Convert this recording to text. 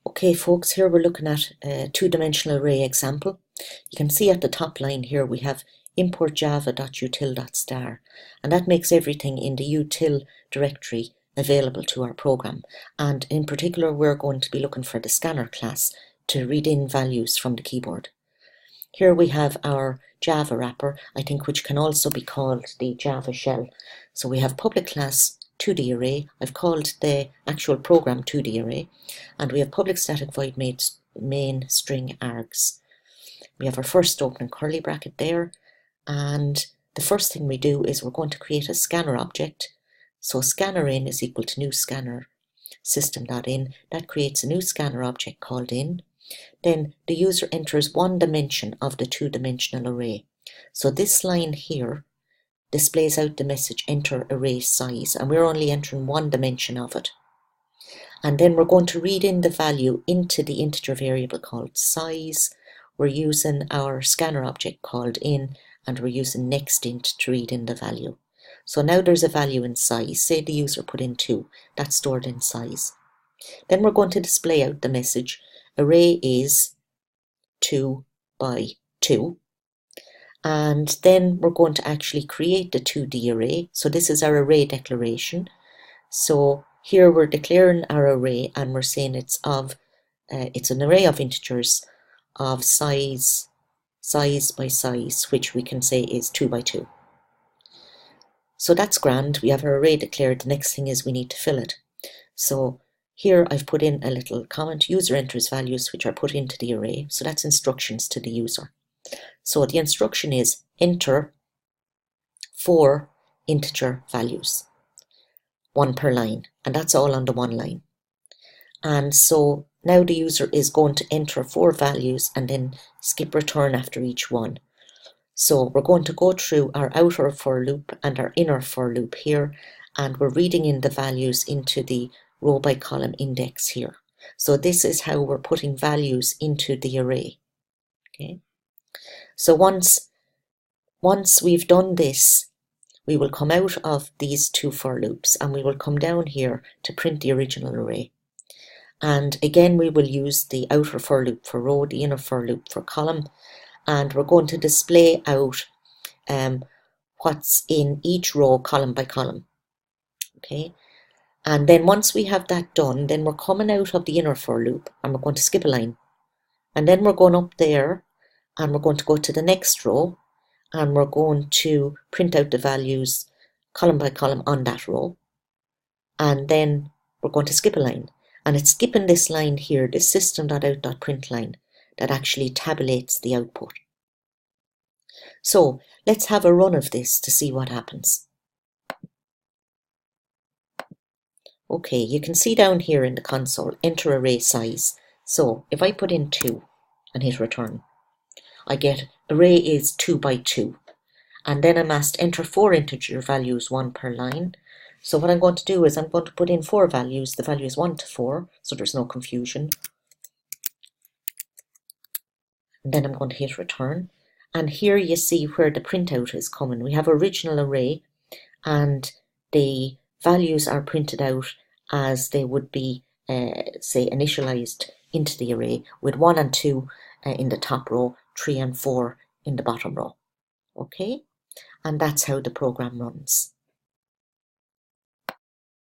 Okay folks, here we're looking at a two-dimensional array example. You can see at the top line here we have import java.util.star, and that makes everything in the util directory available to our program. And in particular we're going to be looking for the scanner class to read in values from the keyboard. Here we have our Java wrapper, I think, which can also be called the Java shell. So we have public class 2D array. I've called the actual program 2D array, and we have public static void main string args. We have our first opening curly bracket there, and the first thing we do is we're going to create a scanner object. So scanner in is equal to new scanner system.in. That creates a new scanner object called in. Then the user enters one dimension of the two-dimensional array. So this line here displays out the message enter array size, and we're only entering one dimension of it. And then we're going to read in the value into the integer variable called size. We're using our scanner object called in, and we're using nextInt to read in the value. So now there's a value in size. Say the user put in 2, that's stored in size. Then we're going to display out the message array is 2 by 2, and then we're going to actually create the 2D array. So this is our array declaration. So here we're declaring our array, and we're saying it's an array of integers of size by size, which we can say is 2 by 2. So that's grand. We have our array declared. The next thing is we need to fill it. So here I've put in a little comment, user enters values which are put into the array. So that's instructions to the user. So the instruction is enter 4 integer values, 1 per line, and that's all on the one line. And so now the user is going to enter 4 values and then skip return after each one. So we're going to go through our outer for loop and our inner for loop here, and we're reading in the values into the row by column index here. So this is how we're putting values into the array. Okay. So once we've done this, we will come out of these 2 for loops, and we will come down here to print the original array. And again we will use the outer for loop for row, the inner for loop for column, and we're going to display out what's in each row column by column. Okay. And then once we have that done, then we're coming out of the inner for loop, and we're going to skip a line. And then we're going up there, and we're going to go to the next row, and we're going to print out the values column by column on that row. And then we're going to skip a line. And it's skipping this line here, this system.out.print line, that actually tabulates the output. So let's have a run of this to see what happens. Okay, you can see down here in the console, enter array size. So if I put in 2 and hit return, I get array is 2 by 2. And then I'm asked enter 4 integer values, 1 per line. So what I'm going to do is I'm going to put in 4 values. The value is 1 to 4, so there's no confusion. And then I'm going to hit return. And here you see where the printout is coming. We have original array, and the values are printed out as they would be, say, initialized into the array, with 1 and 2 in the top row, 3 and 4 in the bottom row. Okay, and that's how the program runs.